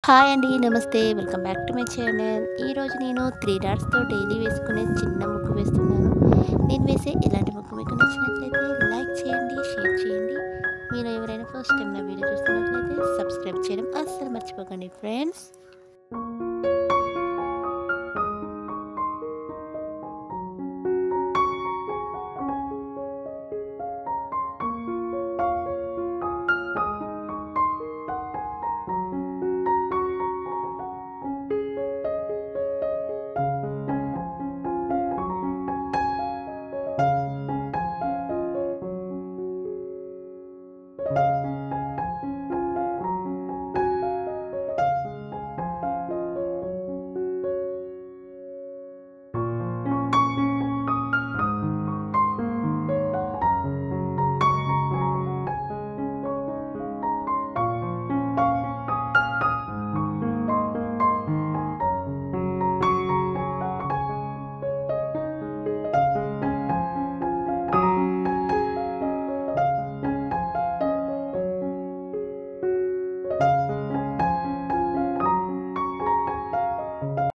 Hi అండి. నమస్తే. Welcome back to my channel. ఈరోజు నేను 3 డాట్స్‌తో డైలీ వేసుకునే చిన్న ముగ్గు వేస్తున్నాను. నేను వేసే ఇలాంటి ముగ్గు మీకు నచ్చినట్లయితే లైక్ చేయండి, షేర్ చేయండి. మీరు ఎవరైనా ఫస్ట్ టైం నా వీడియో చూస్తున్నట్లయితే సబ్స్క్రైబ్ చేయడం అస్సలు మర్చిపోకండి ఫ్రెండ్స్.